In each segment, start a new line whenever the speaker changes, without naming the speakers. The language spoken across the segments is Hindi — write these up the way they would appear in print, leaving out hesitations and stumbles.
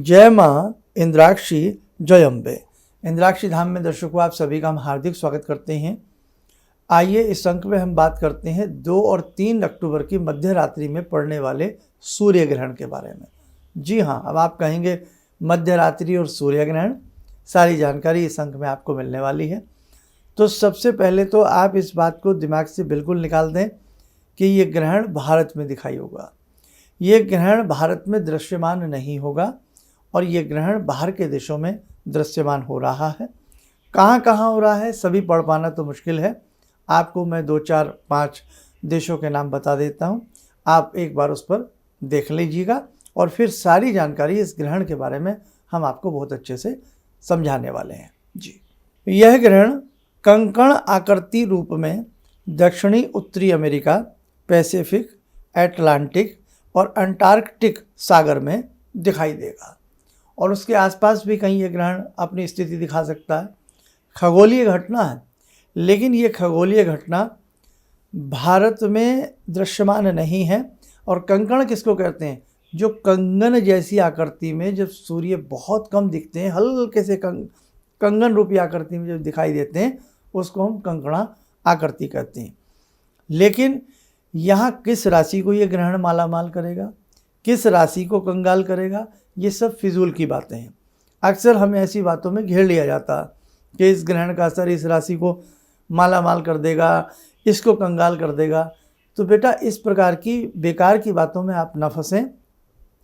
जय माँ इंद्राक्षी जय अम्बे। इंद्राक्षी धाम में दर्शकों आप सभी का हम हार्दिक स्वागत करते हैं। आइए इस अंक में हम बात करते हैं 2 और 3 अक्टूबर की मध्य रात्रि में पड़ने वाले सूर्य ग्रहण के बारे में। जी हाँ, अब आप कहेंगे मध्य रात्रि और सूर्य ग्रहण, सारी जानकारी इस अंक में आपको मिलने वाली है। तो सबसे पहले तो आप इस बात को दिमाग से बिल्कुल निकाल दें कि ये ग्रहण भारत में दिखाई होगा। ये ग्रहण भारत में दृश्यमान नहीं होगा और ये ग्रहण बाहर के देशों में दृश्यमान हो रहा है। कहाँ कहाँ हो रहा है सभी पढ़ पाना तो मुश्किल है। आपको मैं 2, 4, 5 देशों के नाम बता देता हूँ, आप एक बार उस पर देख लीजिएगा और फिर सारी जानकारी इस ग्रहण के बारे में हम आपको बहुत अच्छे से समझाने वाले हैं। जी, यह ग्रहण कंकण आकृति रूप में दक्षिणी उत्तरी अमेरिका, पैसिफिक, अटलांटिक और अंटार्कटिक सागर में दिखाई देगा और उसके आसपास भी कहीं ये ग्रहण अपनी स्थिति दिखा सकता है। खगोलीय घटना है, लेकिन ये खगोलीय घटना भारत में दृश्यमान नहीं है। और कंकण किसको कहते हैं? जो कंगन जैसी आकृति में जब सूर्य बहुत कम दिखते हैं, हल्के से कंगन रूपी आकृति में जब दिखाई देते हैं, उसको हम कंकणा आकृति कहते हैं। लेकिन यहाँ किस राशि को ये ग्रहण मालामाल करेगा, किस राशि को कंगाल करेगा, ये सब फिजूल की बातें हैं। अक्सर हमें ऐसी बातों में घेर लिया जाता है कि इस ग्रहण का असर इस राशि को मालामाल कर देगा, इसको कंगाल कर देगा। तो बेटा, इस प्रकार की बेकार की बातों में आप ना फंसें।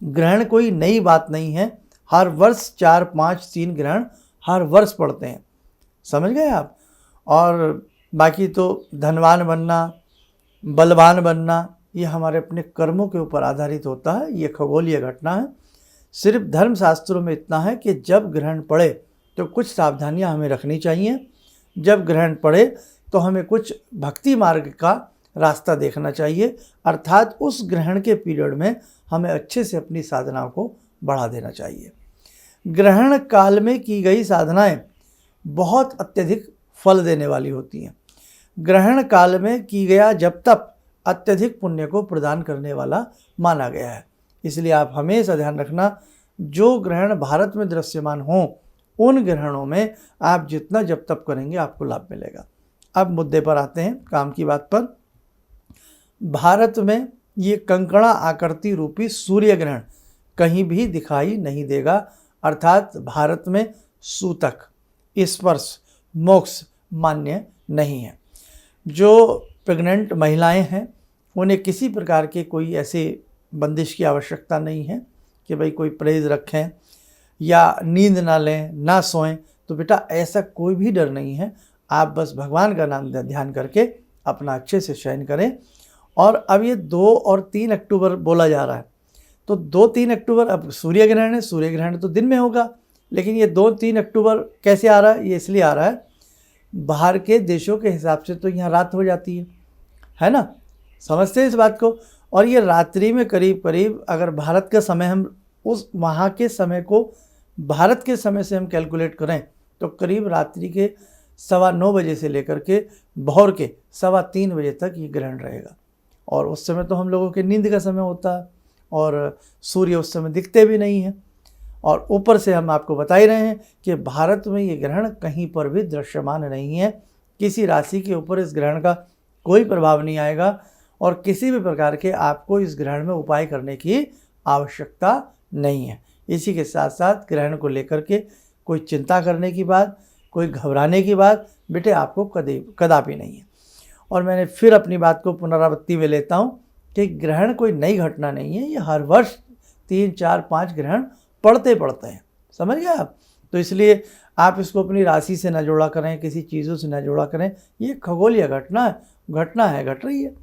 ग्रहण कोई नई बात नहीं है। हर वर्ष 4, 5, 3 ग्रहण हर वर्ष पड़ते हैं, समझ गए आप। और बाकी तो धनवान बनना, बलवान बनना, ये हमारे अपने कर्मों के ऊपर आधारित होता है। ये खगोलीय घटना है। सिर्फ धर्मशास्त्रों में इतना है कि जब ग्रहण पड़े तो कुछ सावधानियां हमें रखनी चाहिए। जब ग्रहण पड़े तो हमें कुछ भक्ति मार्ग का रास्ता देखना चाहिए, अर्थात उस ग्रहण के पीरियड में हमें अच्छे से अपनी साधनाओं को बढ़ा देना चाहिए। ग्रहण काल में की गई साधनाएं बहुत अत्यधिक फल देने वाली होती हैं। ग्रहण काल में की गया जप तप अत्यधिक पुण्य को प्रदान करने वाला माना गया है। इसलिए आप हमेशा ध्यान रखना, जो ग्रहण भारत में दृश्यमान हों उन ग्रहणों में आप जितना जप तप करेंगे आपको लाभ मिलेगा। अब मुद्दे पर आते हैं, काम की बात पर। भारत में ये कंकणा आकृति रूपी सूर्य ग्रहण कहीं भी दिखाई नहीं देगा, अर्थात भारत में सूतक, स्पर्श, मोक्ष मान्य नहीं है। जो प्रेग्नेंट महिलाएं हैं उन्हें किसी प्रकार के कोई ऐसे बंदिश की आवश्यकता नहीं है कि भाई कोई परहेज रखें या नींद ना लें, ना सोएं। तो बेटा, ऐसा कोई भी डर नहीं है। आप बस भगवान का नाम ध्यान करके अपना अच्छे से शयन करें। और अब ये 2 और 3 अक्टूबर बोला जा रहा है, तो 2-3 अक्टूबर अब सूर्य ग्रहण है। सूर्य ग्रहण तो दिन में होगा, लेकिन ये 2-3 अक्टूबर कैसे आ रहा है? ये इसलिए आ रहा है, बाहर के देशों के हिसाब से तो यहाँ रात हो जाती है ना, समझते हैं इस बात को। और ये रात्रि में करीब करीब, अगर भारत का समय हम उस वहाँ के समय को भारत के समय से हम कैलकुलेट करें तो करीब रात्रि के 9:15 बजे से लेकर के भोर के 3:15 बजे तक ये ग्रहण रहेगा। और उस समय तो हम लोगों के नींद का समय होता है और सूर्य उस समय दिखते भी नहीं हैं। और ऊपर से हम आपको बता ही रहे हैं कि भारत में ये ग्रहण कहीं पर भी दृश्यमान नहीं है। किसी राशि के ऊपर इस ग्रहण का कोई प्रभाव नहीं आएगा और किसी भी प्रकार के आपको इस ग्रहण में उपाय करने की आवश्यकता नहीं है। इसी के साथ साथ ग्रहण को लेकर के कोई चिंता करने की बात, कोई घबराने की बात बेटे आपको कदापि नहीं है। और मैंने फिर अपनी बात को पुनरावृत्ति में लेता हूँ कि ग्रहण कोई नई घटना नहीं है। ये हर वर्ष 3, 4, 5 ग्रहण पड़ते हैं, समझ गए आप। तो इसलिए आप इसको अपनी राशि से न जोड़ा करें, किसी चीज़ों से न जोड़ा करें। ये खगोलीय घटना है, घट रही है।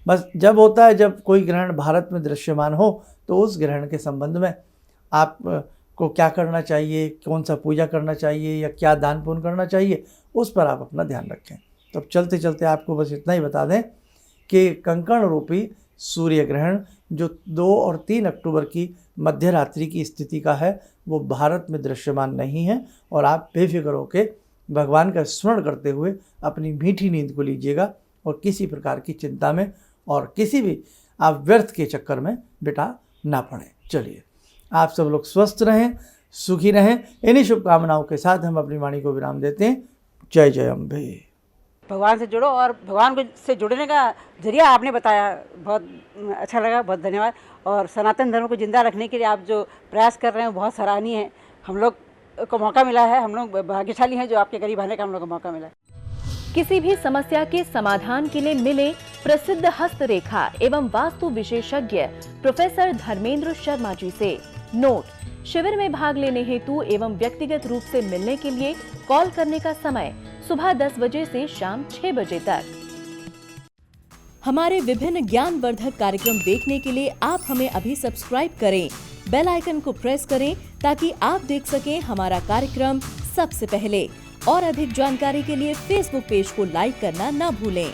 बस जब होता है, जब कोई ग्रहण भारत में दृश्यमान हो तो उस ग्रहण के संबंध में आप को क्या करना चाहिए, कौन सा पूजा करना चाहिए या क्या दान पुण्य करना चाहिए, उस पर आप अपना ध्यान रखें। तो चलते चलते आपको बस इतना ही बता दें कि कंकण रूपी सूर्य ग्रहण जो 2 और 3 अक्टूबर की मध्य रात्रि की स्थिति का है, वो भारत में दृश्यमान नहीं है। और आप बेफिक्र होकर भगवान का स्मरण करते हुए अपनी मीठी नींद को लीजिएगा और किसी प्रकार की चिंता में और किसी भी आप व्यर्थ के चक्कर में बेटा ना पड़े। चलिए, आप सब लोग स्वस्थ रहें, सुखी रहें। इन्हीं शुभकामनाओं के साथ हम अपनी वाणी को विराम देते हैं। जय जय अम्बे।
भगवान से जुड़ो और भगवान से जुड़ने का जरिया आपने बताया, बहुत अच्छा लगा, बहुत धन्यवाद। और सनातन धर्म को जिंदा रखने के लिए आप जो प्रयास कर रहे हैं बहुत सराहनीय है। हम लोग को मौका मिला है, हम लोग भाग्यशाली हैं जो आपके करीब आने का हम लोग को मौका मिला है।
किसी भी समस्या के समाधान के लिए मिले प्रसिद्ध हस्तरेखा एवं वास्तु विशेषज्ञ प्रोफेसर धर्मेंद्र शर्मा जी से। नोट: शिविर में भाग लेने हेतु एवं व्यक्तिगत रूप से मिलने के लिए कॉल करने का समय सुबह 10 बजे से शाम 6 बजे तक। हमारे विभिन्न ज्ञानवर्धक कार्यक्रम देखने के लिए आप हमें अभी सब्सक्राइब करें, बेल आइकन को प्रेस करें ताकि आप देख सकें हमारा कार्यक्रम सबसे पहले। और अधिक जानकारी के लिए फेसबुक पेज को लाइक करना न भूलें।